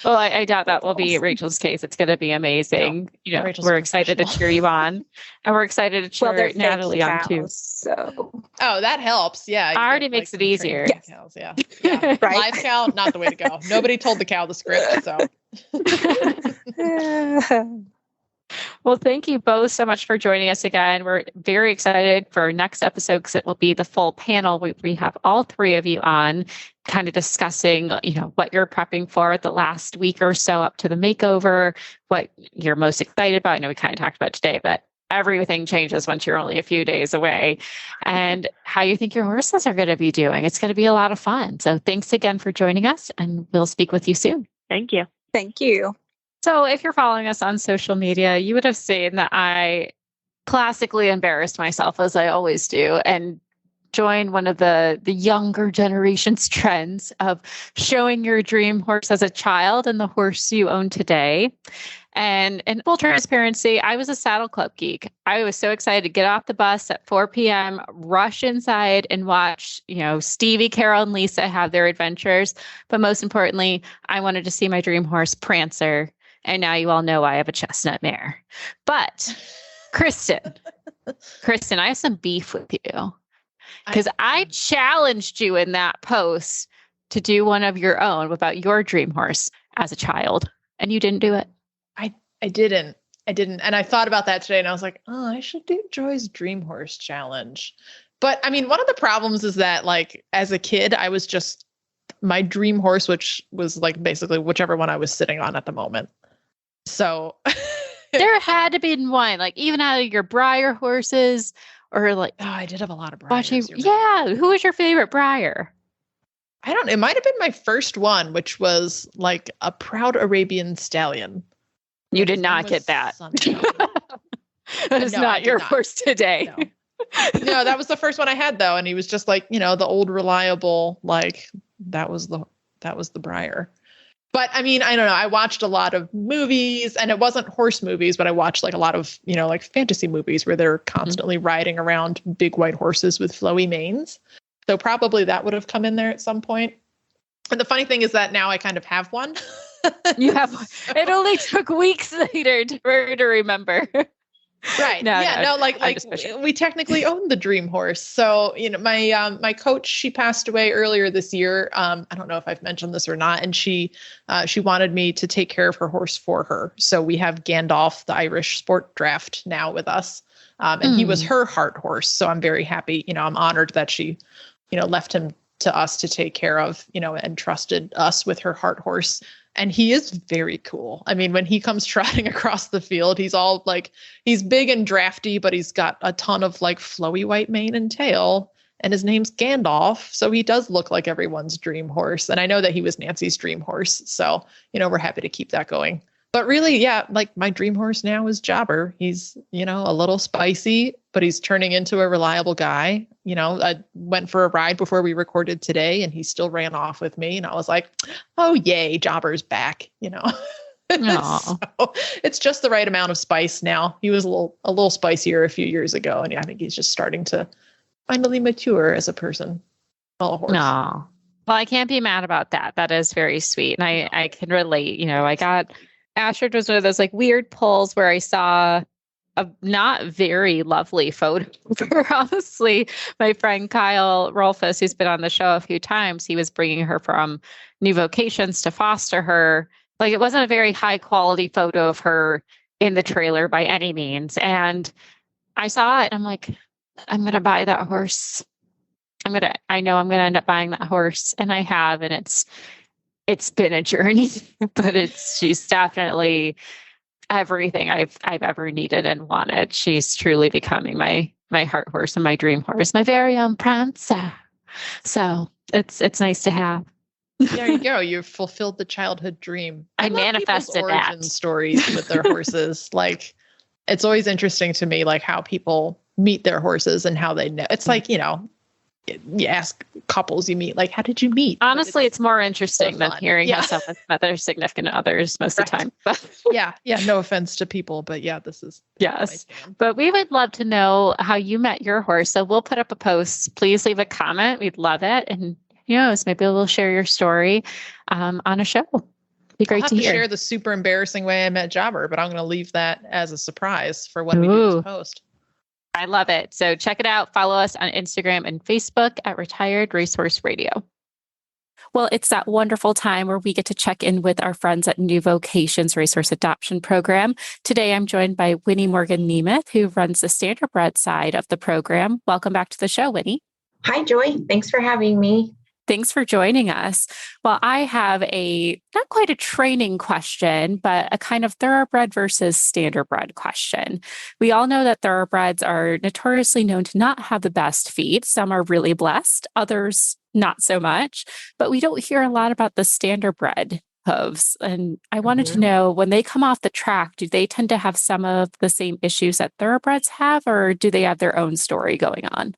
well, I doubt that will be Rachel's case. It's going to be amazing. You know, we're excited to cheer you on, and we're excited to cheer Natalie on too. So, that helps. Yeah, already makes it easier. Cows, yeah. Right. Live cow, not the way to go. Nobody told the cow the script, so. Well, thank you both so much for joining us again. We're very excited for our next episode because it will be the full panel. We have all three of you on, kind of discussing, what you're prepping for the last week or so up to the makeover, what you're most excited about. I know we kind of talked about today, but everything changes once you're only a few days away, and how you think your horses are going to be doing. It's going to be a lot of fun. So thanks again for joining us, and we'll speak with you soon. Thank you. Thank you. So if you're following us on social media, you would have seen that I classically embarrassed myself, as I always do, and joined one of the younger generation's trends of showing your dream horse as a child and the horse you own today. And in full transparency, I was a saddle club geek. I was so excited to get off the bus at 4 p.m., rush inside and watch, Stevie, Carol, and Lisa have their adventures. But most importantly, I wanted to see my dream horse, Prancer. And now you all know I have a chestnut mare. But Kristen, I have some beef with you, because I challenged you in that post to do one of your own about your dream horse as a child, and you didn't do it. I didn't. And I thought about that today, and I was like, oh, I should do Joy's dream horse challenge. But I mean, one of the problems is that, like, as a kid, I was just my dream horse, which was like basically whichever one I was sitting on at the moment. So there had to be one, like, even out of your Breyer horses, or like, I did have a lot of Breyers. Who was your favorite Breyer? It might have been my first one, which was like a Proud Arabian Stallion. You did not get that. That is not your horse today. No, that was the first one I had though. And he was just like, the old reliable, like that was the Breyer. But I mean, I don't know. I watched a lot of movies, and it wasn't horse movies, but I watched like a lot of, like fantasy movies where they're constantly riding around big white horses with flowy manes. So probably that would have come in there at some point. And the funny thing is that now I kind of have one. You have, it only took weeks later to remember. Right. No, we technically own the dream horse. So, my coach, she passed away earlier this year. I don't know if I've mentioned this or not. And she wanted me to take care of her horse for her. So we have Gandalf, the Irish sport draft, now with us. And he was her heart horse. So I'm very happy. I'm honored that she, left him to us to take care of, and trusted us with her heart horse. And he is very cool. I mean, when he comes trotting across the field, he's all like, he's big and drafty, but he's got a ton of like flowy white mane and tail. And his name's Gandalf. So he does look like everyone's dream horse. And I know that he was Nancy's dream horse. So, we're happy to keep that going. But really, yeah, like my dream horse now is Jobber. He's, a little spicy, but he's turning into a reliable guy. I went for a ride before we recorded today and he still ran off with me. And I was like, oh, yay, Jobber's back, So it's just the right amount of spice now. He was a little spicier a few years ago. And I think he's just starting to finally mature as a person. Well, a horse. No. Well, I can't be mad about that. That is very sweet. And I can relate. Astrid was one of those like weird pulls where I saw a not very lovely photo of her. Honestly, my friend Kyle Rolfus, who's been on the show a few times, he was bringing her from New Vocations to foster her. Like it wasn't a very high quality photo of her in the trailer by any means. And I saw it and I'm like, I'm going to buy that horse. I know I'm going to end up buying that horse. And I have, and it's been a journey, but she's definitely everything I've ever needed and wanted. She's truly becoming my heart horse and my dream horse, my very own Prancer. So it's nice to have. There you go. You've fulfilled the childhood dream. I manifested origin stories with their horses. Like it's always interesting to me, like how people meet their horses and how they know. It's like, you ask couples you meet, like, how did you meet? Honestly, it's more interesting than hearing how someone's met their significant others most of the time. Yeah. No offense to people, but yeah, this is. Yes. But we would love to know how you met your horse. So we'll put up a post. Please leave a comment. We'd love it. And who knows, maybe we'll share your story on a show. Be great to hear. Share the super embarrassing way I met Jobber, but I'm going to leave that as a surprise for when we do this post. I love it. So check it out. Follow us on Instagram and Facebook at Retired Racehorse Radio. Well, it's that wonderful time where we get to check in with our friends at New Vocations Racehorse Adoption Program. Today, I'm joined by Winnie Morgan Nemeth, who runs the standardbred side of the program. Welcome back to the show, Winnie. Hi, Joy. Thanks for having me. Thanks for joining us. Well, I have not quite a training question, but a kind of thoroughbred versus standardbred question. We all know that thoroughbreds are notoriously known to not have the best feet. Some are really blessed, others not so much, but we don't hear a lot about the standardbred hooves. And I wanted to know, when they come off the track, do they tend to have some of the same issues that thoroughbreds have, or do they have their own story going on?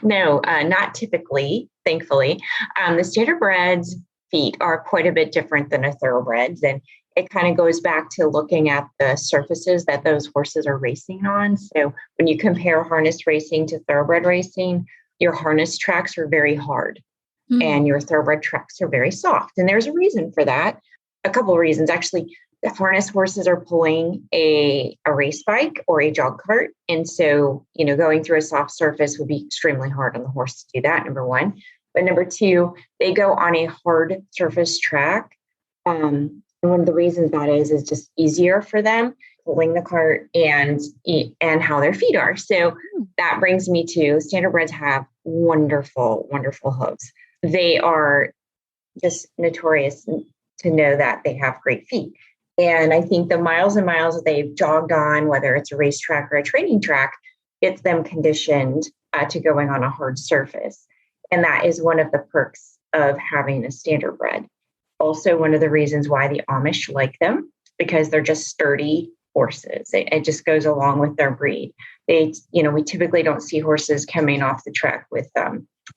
No, not typically, thankfully. The standardbred's feet are quite a bit different than a thoroughbred's. And it kind of goes back to looking at the surfaces that those horses are racing on. So when you compare harness racing to thoroughbred racing, your harness tracks are very hard and your thoroughbred tracks are very soft. And there's a reason for that. A couple of reasons, actually. The harness horses are pulling a race bike or a jog cart. And so, going through a soft surface would be extremely hard on the horse to do that, number one. But number two, they go on a hard surface track. And one of the reasons that is just easier for them pulling the cart and how their feet are. So that brings me to standardbreds have wonderful, wonderful hooves. They are just notorious to know that they have great feet. And I think the miles and miles that they've jogged on, whether it's a racetrack or a training track, gets them conditioned to going on a hard surface. And that is one of the perks of having a standardbred. Also, one of the reasons why the Amish like them, because they're just sturdy horses. It just goes along with their breed. We typically don't see horses coming off the track with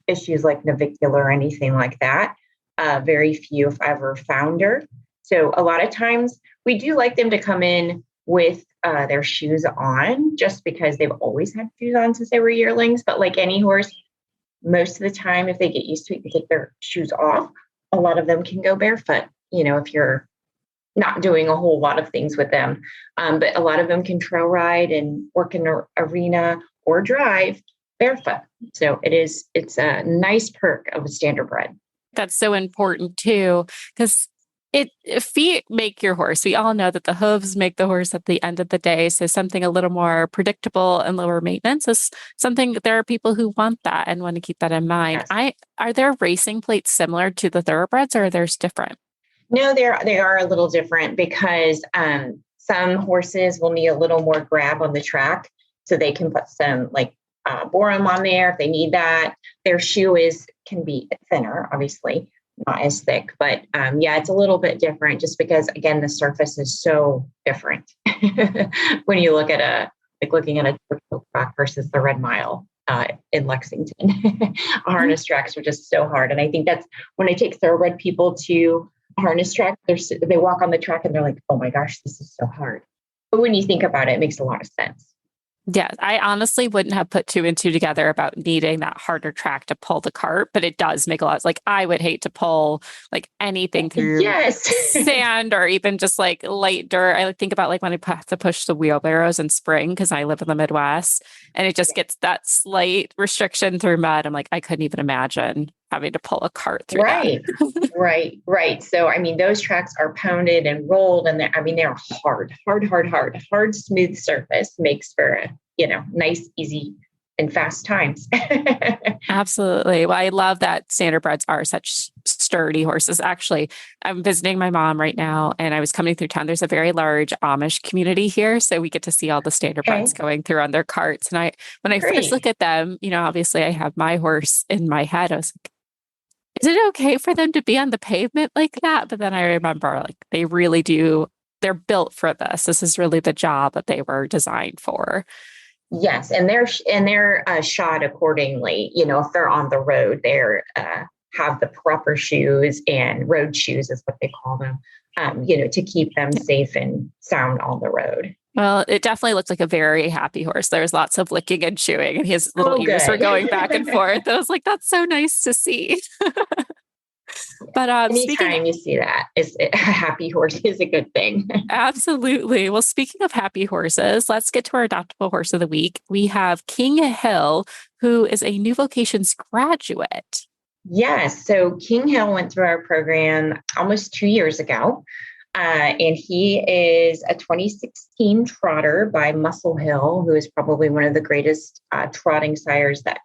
issues like navicular or anything like that. Very few, if ever, founder. So a lot of times we do like them to come in with their shoes on, just because they've always had shoes on since they were yearlings. But like any horse, most of the time, if they get used to it, you take their shoes off. A lot of them can go barefoot, if you're not doing a whole lot of things with them. But a lot of them can trail ride and work in an arena or drive barefoot. So it's a nice perk of a standardbred. That's so important too, because feet make your horse. We all know that the hooves make the horse at the end of the day. So something a little more predictable and lower maintenance is something. There are people who want that and want to keep that in mind. Yes. Are there racing plates similar to the thoroughbreds, or are theirs different? No, they are a little different because some horses will need a little more grab on the track, so they can put some borum on there if they need that. Their shoe can be thinner, obviously, not as thick, but it's a little bit different just because, again, the surface is so different when you look at looking at a track versus the Red Mile in Lexington. Harness tracks are just so hard. And I think that's when I take thoroughbred people to harness track, they walk on the track and they're like, oh my gosh, this is so hard. But when you think about it, it makes a lot of sense. Yeah, I honestly wouldn't have put 2 and 2 together about needing that harder track to pull the cart, but it does make a lot. I would hate to pull anything through sand or even just light dirt. I think about when I have to push the wheelbarrows in spring because I live in the Midwest, and it just gets that slight restriction through mud. I'm I couldn't even imagine having to pull a cart through that. Right. So, those tracks are pounded and rolled, and they're hard, smooth surface makes for nice, easy, and fast times. Absolutely. Well, I love that standardbreds are such sturdy horses. Actually, I'm visiting my mom right now, and I was coming through town. There's a very large Amish community here, so we get to see all the standardbreds going through on their carts. And when I first look at them, obviously I have my horse in my head. I was like, is it okay for them to be on the pavement like that? But then I remember they really do. They're built for this. This is really the job that they were designed for. Yes. And they're shod accordingly. If they're on the road, they're have the proper shoes, and road shoes is what they call them, to keep them safe and sound on the road. Well, it definitely looked like a very happy horse. There was lots of licking and chewing, and his little ears were going back and forth. I was like, that's so nice to see. But anytime you see that, a happy horse is a good thing. Absolutely. Well, speaking of happy horses, let's get to our adoptable horse of the week. We have King Hill, who is a new Vocations graduate. Yes. So King Hill went through our program almost 2 years ago. And he is a 2016 trotter by Muscle Hill, who is probably one of the greatest trotting sires that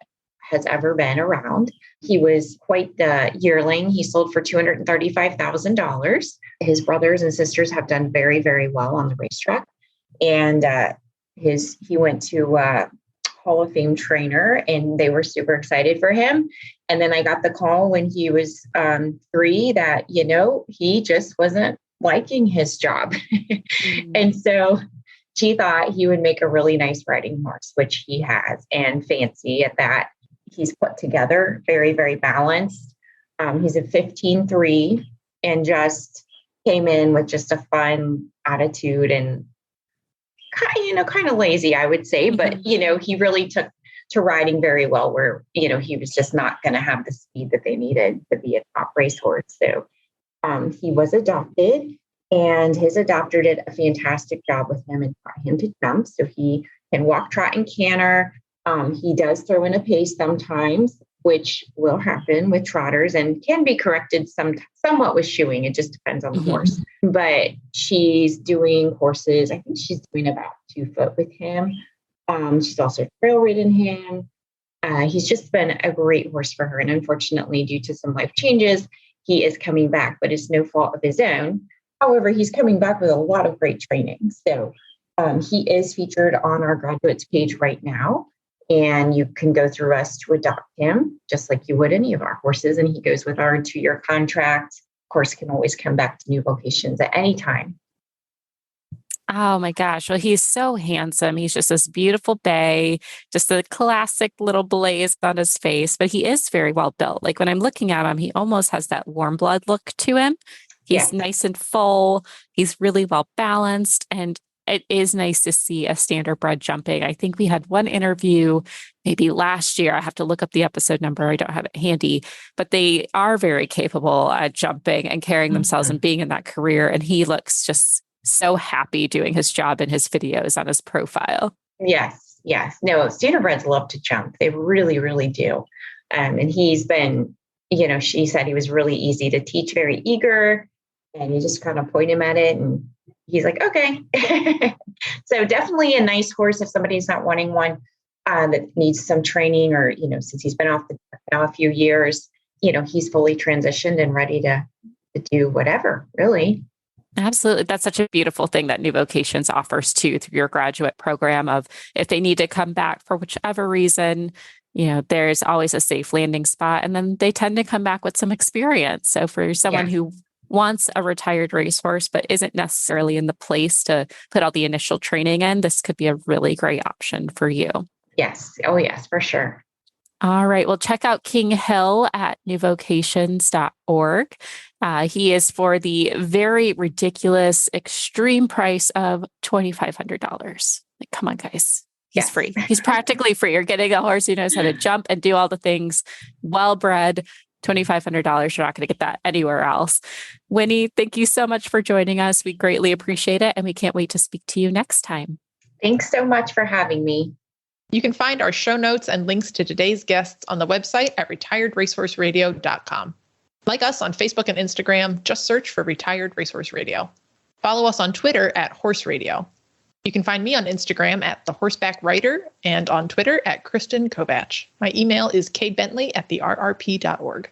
has ever been around. He was quite the yearling. He sold for $235,000. His brothers and sisters have done very, very well on the racetrack. And he went to Hall of Fame trainer, and they were super excited for him. And then I got the call when he was 3 that, he just wasn't liking his job. And so she thought he would make a really nice riding horse, which he has, and fancy at that. He's put together, very, very balanced. He's a 15-3 and just came in with just a fun attitude and kind of lazy, I would say, but he really took to riding very well, where, he was just not going to have the speed that they needed to be a top racehorse. So he was adopted, and his adopter did a fantastic job with him and taught him to jump. So he can walk, trot, and canter. He does throw in a pace sometimes, which will happen with trotters and can be corrected somewhat with shoeing. It just depends on the horse. But she's doing horses. I think she's doing about 2 foot with him. She's also trail ridden him. He's just been a great horse for her. And unfortunately, due to some life changes, he is coming back, but it's no fault of his own. However, he's coming back with a lot of great training. So he is featured on our graduates page right now. And you can go through us to adopt him, just like you would any of our horses. And he goes with our 2-year contract. Of course, can always come back to new Vocations at any time. Oh my gosh. Well, he's so handsome. He's just this beautiful bay, just a classic little blaze on his face, but he is very well built. When I'm looking at him, he almost has that warm blood look to him. He's nice and full. He's really well balanced. And it is nice to see a standardbred jumping. I think we had one interview maybe last year. I have to look up the episode number. I don't have it handy, but they are very capable at jumping and carrying themselves and being in that career. And he looks just so happy doing his job in his videos on his profile. Yes. No, standardbreds love to jump. They really, really do. And he's been, she said he was really easy to teach, very eager, and you just kind of point him at it and he's like, okay. So definitely a nice horse if somebody's not wanting one that needs some training, or, since he's been off the track now a few years, he's fully transitioned and ready to do whatever, really. Absolutely. That's such a beautiful thing that New Vocations offers too, through your graduate program, of if they need to come back for whichever reason, there's always a safe landing spot, and then they tend to come back with some experience. So for someone who wants a retired racehorse, but isn't necessarily in the place to put all the initial training in, this could be a really great option for you. Yes. Oh, yes, for sure. All right. Well, check out King Hill at newvocations.org. He is for the very ridiculous extreme price of $2,500. Like, come on, guys. He's free. He's practically free. You're getting a horse who knows how to jump and do all the things, well-bred. $2,500. You're not going to get that anywhere else. Winnie, thank you so much for joining us. We greatly appreciate it, and we can't wait to speak to you next time. Thanks so much for having me. You can find our show notes and links to today's guests on the website at retiredracehorseradio.com. Like us on Facebook and Instagram, just search for Retired Racehorse Radio. Follow us on Twitter at Horse Radio. You can find me on Instagram at The Horseback Writer and on Twitter at Kristen Kovach. My email is kbentley@therrp.org.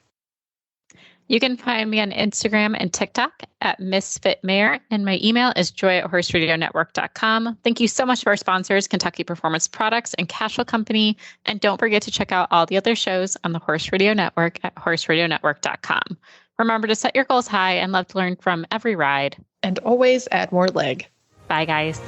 You can find me on Instagram and TikTok at Misfit Mare, and my email is joy@horseradionetwork.com. Thank you so much to our sponsors, Kentucky Performance Products and Cashel Company. And don't forget to check out all the other shows on the Horse Radio Network at horseradionetwork.com. Remember to set your goals high and love to learn from every ride. And always add more leg. Bye, guys.